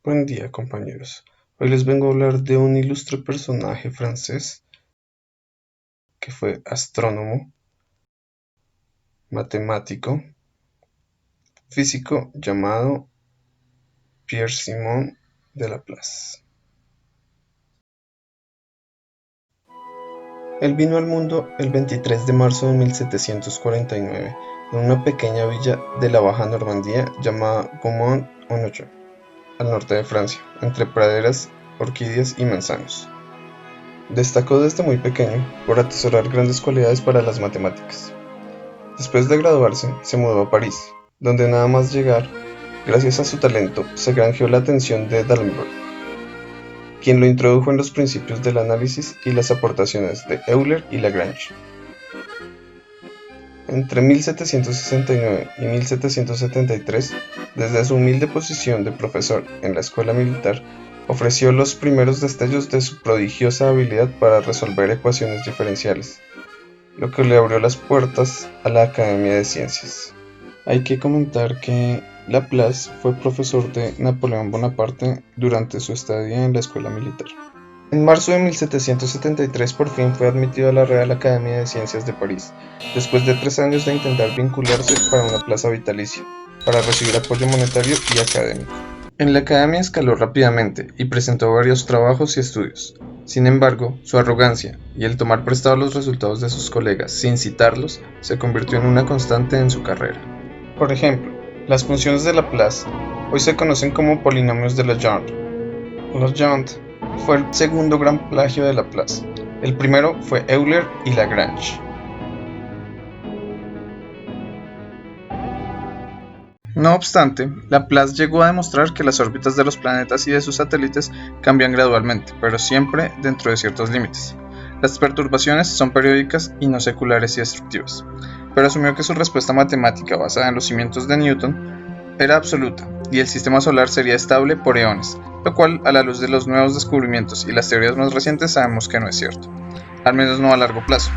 Buen día, compañeros. Hoy les vengo a hablar de un ilustre personaje francés que fue astrónomo, matemático, físico llamado Pierre-Simon de Laplace. Él vino al mundo el 23 de marzo de 1749 en una pequeña villa de la Baja Normandía llamada Gaumont-en-Ottoe, al norte de Francia, entre praderas, orquídeas y manzanos. Destacó desde muy pequeño por atesorar grandes cualidades para las matemáticas. Después de graduarse, se mudó a París, donde nada más llegar, gracias a su talento, se granjeó la atención de D'Alembert, quien lo introdujo en los principios del análisis y las aportaciones de Euler y Lagrange. Entre 1769 y 1773, desde su humilde posición de profesor en la escuela militar, ofreció los primeros destellos de su prodigiosa habilidad para resolver ecuaciones diferenciales, lo que le abrió las puertas a la Academia de Ciencias. Hay que comentar que Laplace fue profesor de Napoleón Bonaparte durante su estadía en la escuela militar. En marzo de 1773 por fin fue admitido a la Real Academia de Ciencias de París, después de 3 años de intentar vincularse para una plaza vitalicia, para recibir apoyo monetario y académico. En la academia escaló rápidamente y presentó varios trabajos y estudios. Sin embargo, su arrogancia y el tomar prestados los resultados de sus colegas sin citarlos se convirtió en una constante en su carrera. Por ejemplo, las funciones de Laplace hoy se conocen como polinomios de Legendre. Legendre fue el segundo gran plagio de Laplace. El primero fue Euler y Lagrange. No obstante, Laplace llegó a demostrar que las órbitas de los planetas y de sus satélites cambian gradualmente, pero siempre dentro de ciertos límites. Las perturbaciones son periódicas y no seculares y destructivas, pero asumió que su respuesta matemática basada en los cimientos de Newton era absoluta y el sistema solar sería estable por eones, lo cual a la luz de los nuevos descubrimientos y las teorías más recientes sabemos que no es cierto, al menos no a largo plazo.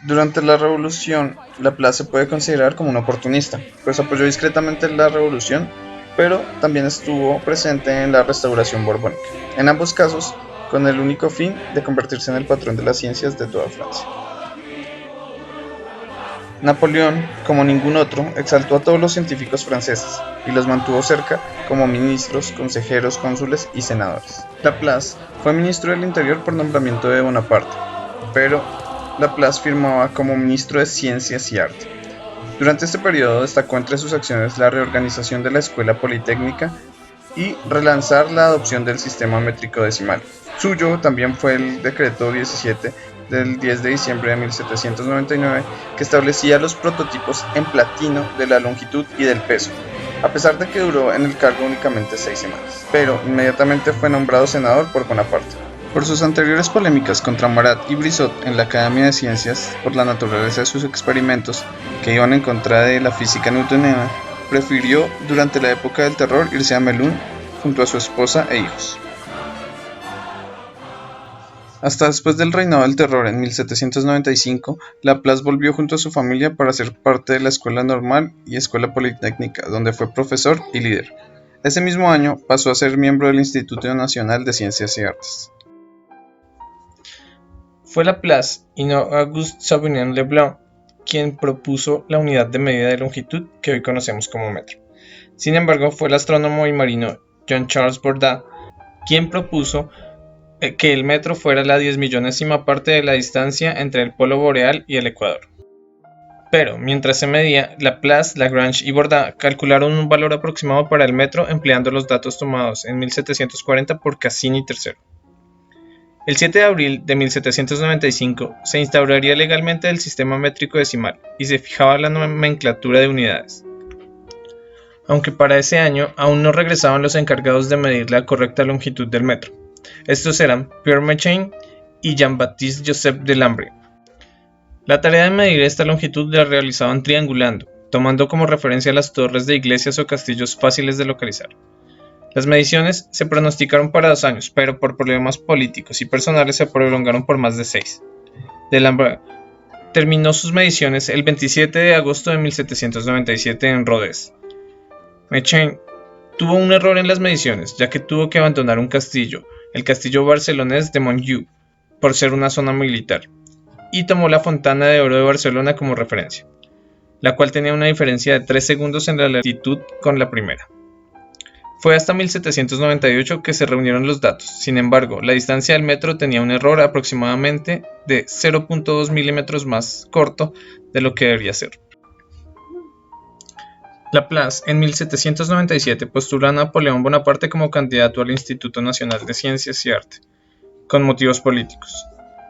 Durante la Revolución, Laplace se puede considerar como un oportunista, pues apoyó discretamente la revolución, pero también estuvo presente en la Restauración borbónica, en ambos casos con el único fin de convertirse en el patrón de las ciencias de toda Francia. Napoleón, como ningún otro, exaltó a todos los científicos franceses y los mantuvo cerca como ministros, consejeros, cónsules y senadores. Laplace fue ministro del Interior por nombramiento de Bonaparte, pero Laplace firmaba como ministro de Ciencias y Arte. Durante este periodo destacó entre sus acciones la reorganización de la Escuela Politécnica y relanzar la adopción del sistema métrico decimal. Suyo también fue el decreto 17 del 10 de diciembre de 1799 que establecía los prototipos en platino de la longitud y del peso, a pesar de que duró en el cargo únicamente 6 semanas, pero inmediatamente fue nombrado senador por Bonaparte. Por sus anteriores polémicas contra Marat y Brissot en la Academia de Ciencias por la naturaleza de sus experimentos, que iban en contra de la física newtoniana, prefirió, durante la época del terror, irse a Melun junto a su esposa e hijos. Hasta después del reinado del terror en 1795, Laplace volvió junto a su familia para ser parte de la Escuela Normal y Escuela Politécnica, donde fue profesor y líder. Ese mismo año pasó a ser miembro del Instituto Nacional de Ciencias y Artes. Fue Laplace y no Auguste Sauvignon Leblond quien propuso la unidad de medida de longitud que hoy conocemos como metro. Sin embargo, fue el astrónomo y marino Jean-Charles Borda quien propuso que el metro fuera la 10.000.000ª parte de la distancia entre el polo boreal y el ecuador. Pero, mientras se medía, Laplace, Lagrange y Borda calcularon un valor aproximado para el metro empleando los datos tomados en 1740 por Cassini III. El 7 de abril de 1795 se instauraría legalmente el sistema métrico decimal y se fijaba la nomenclatura de unidades. Aunque para ese año aún no regresaban los encargados de medir la correcta longitud del metro. Estos eran Pierre Méchain y Jean-Baptiste Joseph Delambre. La tarea de medir esta longitud la realizaban triangulando, tomando como referencia las torres de iglesias o castillos fáciles de localizar. Las mediciones se pronosticaron para 2 años, pero por problemas políticos y personales se prolongaron por más de 6. Delambre terminó sus mediciones el 27 de agosto de 1797 en Rodez. Méchain tuvo un error en las mediciones, ya que tuvo que abandonar un castillo, el castillo barcelonés de Montjuïc, por ser una zona militar, y tomó la Fontana de Oro de Barcelona como referencia, la cual tenía una diferencia de 3 segundos en la latitud con la primera. Fue hasta 1798 que se reunieron los datos. Sin embargo, la distancia del metro tenía un error aproximadamente de 0.2 milímetros más corto de lo que debería ser. Laplace en 1797 postuló a Napoleón Bonaparte como candidato al Instituto Nacional de Ciencias y Arte, con motivos políticos.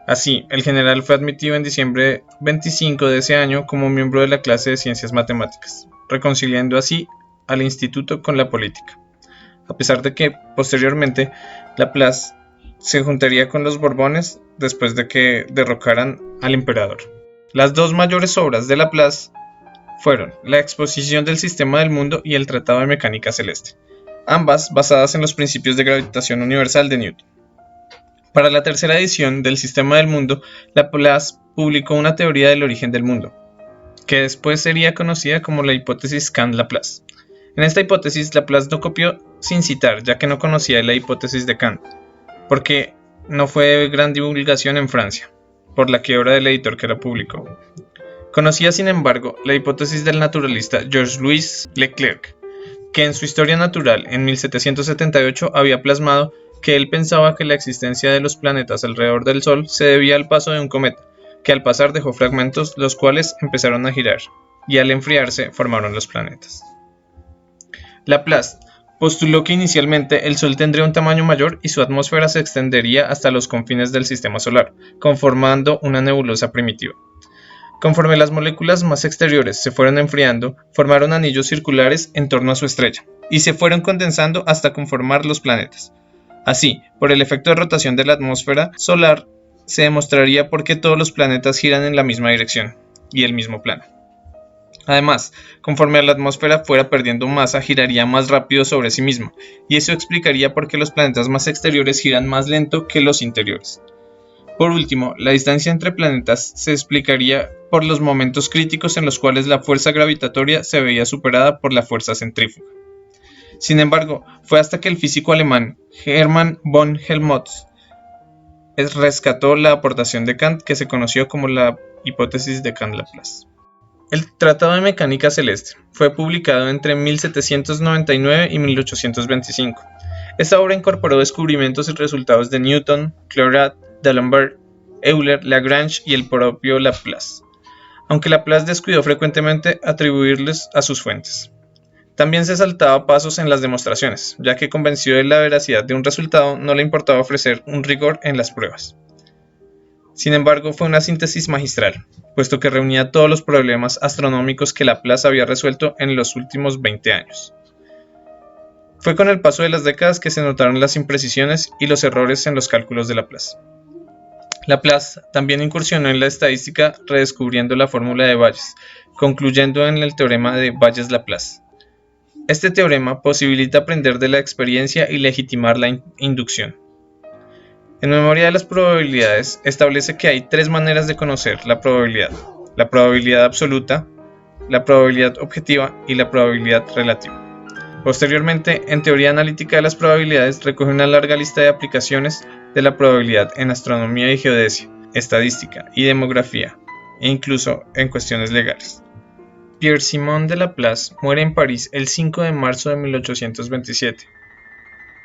Así, el general fue admitido en diciembre 25 de ese año como miembro de la clase de Ciencias Matemáticas, reconciliando así al instituto con la política, a pesar de que, posteriormente, Laplace se juntaría con los Borbones después de que derrocaran al emperador. Las dos mayores obras de Laplace fueron La exposición del sistema del mundo y El tratado de mecánica celeste, ambas basadas en los principios de gravitación universal de Newton. Para la tercera edición del sistema del mundo, Laplace publicó una teoría del origen del mundo, que después sería conocida como la hipótesis Kant-Laplace. En esta hipótesis, Laplace no copió sin citar, ya que no conocía la hipótesis de Kant, porque no fue de gran divulgación en Francia, por la quiebra del editor que la publicó. Conocía, sin embargo, la hipótesis del naturalista Georges-Louis Leclerc, que en su Historia Natural, en 1778, había plasmado que él pensaba que la existencia de los planetas alrededor del Sol se debía al paso de un cometa, que al pasar dejó fragmentos los cuales empezaron a girar, y al enfriarse formaron los planetas. Laplace postuló que inicialmente el Sol tendría un tamaño mayor y su atmósfera se extendería hasta los confines del sistema solar, conformando una nebulosa primitiva. Conforme las moléculas más exteriores se fueron enfriando, formaron anillos circulares en torno a su estrella, y se fueron condensando hasta conformar los planetas. Así, por el efecto de rotación de la atmósfera solar, se demostraría por qué todos los planetas giran en la misma dirección y el mismo plano. Además, conforme la atmósfera fuera perdiendo masa, giraría más rápido sobre sí misma, y eso explicaría por qué los planetas más exteriores giran más lento que los interiores. Por último, la distancia entre planetas se explicaría por los momentos críticos en los cuales la fuerza gravitatoria se veía superada por la fuerza centrífuga. Sin embargo, fue hasta que el físico alemán Hermann von Helmholtz rescató la aportación de Kant que se conoció como la hipótesis de Kant-Laplace. El Tratado de Mecánica Celeste fue publicado entre 1799 y 1825. Esta obra incorporó descubrimientos y resultados de Newton, Clairaut, D'Alembert, Euler, Lagrange y el propio Laplace, aunque Laplace descuidó frecuentemente atribuirles a sus fuentes. También se saltaba pasos en las demostraciones, ya que convencido de la veracidad de un resultado no le importaba ofrecer un rigor en las pruebas. Sin embargo, fue una síntesis magistral, puesto que reunía todos los problemas astronómicos que Laplace había resuelto en los últimos 20 años. Fue con el paso de las décadas que se notaron las imprecisiones y los errores en los cálculos de Laplace. Laplace también incursionó en la estadística redescubriendo la fórmula de Bayes, concluyendo en el teorema de Bayes-Laplace. Este teorema posibilita aprender de la experiencia y legitimar la inducción. En memoria de las probabilidades, establece que hay tres maneras de conocer la probabilidad absoluta, la probabilidad objetiva y la probabilidad relativa. Posteriormente, en teoría analítica de las probabilidades, recoge una larga lista de aplicaciones de la probabilidad en astronomía y geodesia, estadística y demografía, e incluso en cuestiones legales. Pierre-Simon de Laplace muere en París el 5 de marzo de 1827,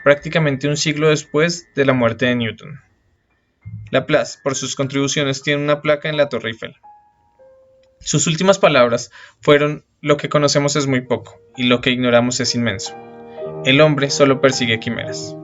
prácticamente un siglo después de la muerte de Newton. Laplace, por sus contribuciones, tiene una placa en la Torre Eiffel. Sus últimas palabras fueron: "Lo que conocemos es muy poco, y lo que ignoramos es inmenso. El hombre solo persigue quimeras".